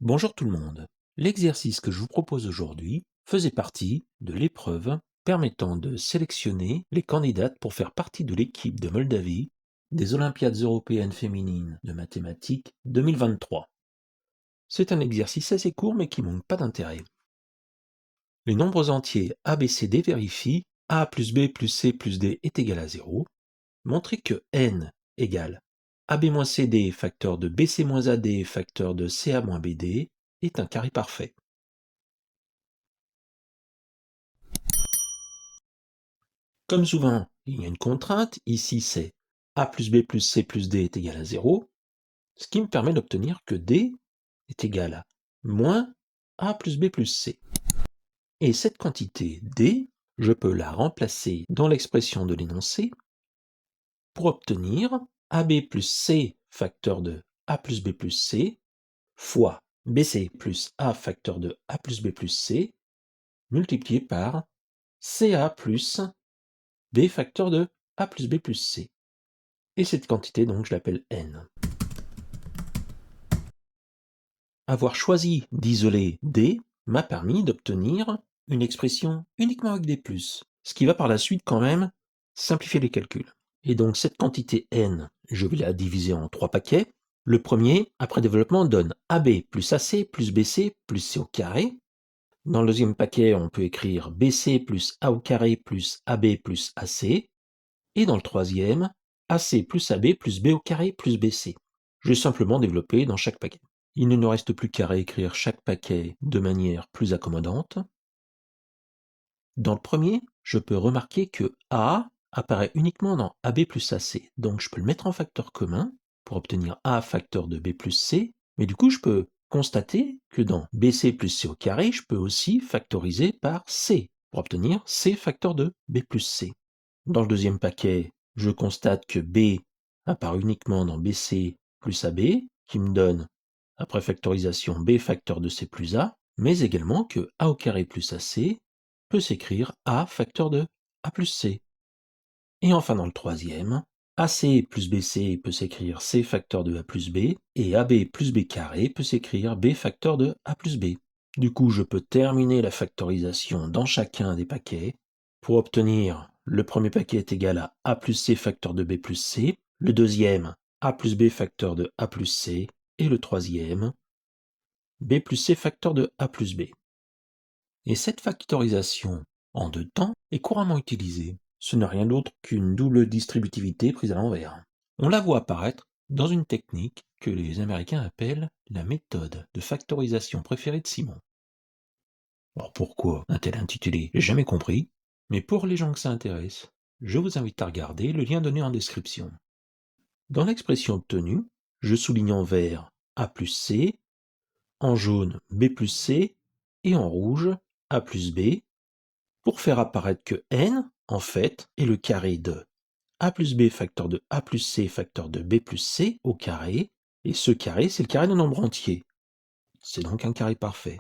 Bonjour tout le monde. L'exercice que je vous propose aujourd'hui faisait partie de l'épreuve permettant de sélectionner les candidates pour faire partie de l'équipe de Moldavie des Olympiades européennes féminines de mathématiques 2023. C'est un exercice assez court mais qui manque pas d'intérêt. Les nombres entiers a, b, c, d vérifient a plus b plus c plus d est égal à 0. Montrez que n égale ab moins cd facteur de bc moins ad facteur de ca moins bd est un carré parfait. Comme souvent, il y a une contrainte, ici c'est a plus b plus c plus d est égal à 0, ce qui me permet d'obtenir que d est égal à moins a plus b plus c. Et cette quantité d, je peux la remplacer dans l'expression de l'énoncé pour obtenir ab plus c facteur de a plus b plus c fois bc plus a facteur de a plus b plus c multiplié par ca plus b facteur de a plus b plus c. Et cette quantité, donc, je l'appelle n. Avoir choisi d'isoler d m'a permis d'obtenir une expression uniquement avec des plus, ce qui va par la suite quand même simplifier les calculs. Et donc cette quantité n, je vais la diviser en 3 paquets. Le premier, après développement, donne ab plus ac plus bc plus c au carré. Dans le deuxième paquet, on peut écrire bc plus a au carré plus ab plus ac. Et dans le troisième, AC plus AB plus B au carré plus BC. Je vais simplement développer dans chaque paquet. Il ne nous reste plus qu'à réécrire chaque paquet de manière plus accommodante. Dans le premier, je peux remarquer que A apparaît uniquement dans AB plus AC, donc je peux le mettre en facteur commun pour obtenir A facteur de B plus C, mais du coup je peux constater que dans BC plus C au carré, je peux aussi factoriser par C pour obtenir C facteur de B plus C. Dans le deuxième paquet, je constate que B apparaît uniquement dans BC plus AB, qui me donne, après factorisation, B facteur de C plus A, mais également que A au carré plus AC peut s'écrire A facteur de A plus C. Et enfin dans le troisième, AC plus BC peut s'écrire C facteur de A plus B, et AB plus B carré peut s'écrire B facteur de A plus B. Du coup, je peux terminer la factorisation dans chacun des paquets pour obtenir le premier paquet est égal à A plus C facteur de B plus C, le deuxième A plus B facteur de A plus C, et le troisième B plus C facteur de A plus B. Et cette factorisation en deux temps est couramment utilisée. Ce n'est rien d'autre qu'une double distributivité prise à l'envers. On la voit apparaître dans une technique que les Américains appellent la méthode de factorisation préférée de Simon. Alors pourquoi un tel intitulé? J'ai jamais compris, mais pour les gens que ça intéresse, je vous invite à regarder le lien donné en description. Dans l'expression obtenue, je souligne en vert A plus C, en jaune B plus C et en rouge A plus B pour faire apparaître que n, en fait, est le carré de A plus B facteur de A plus C facteur de B plus C au carré, et ce carré, c'est le carré d'un nombre entier. C'est donc un carré parfait.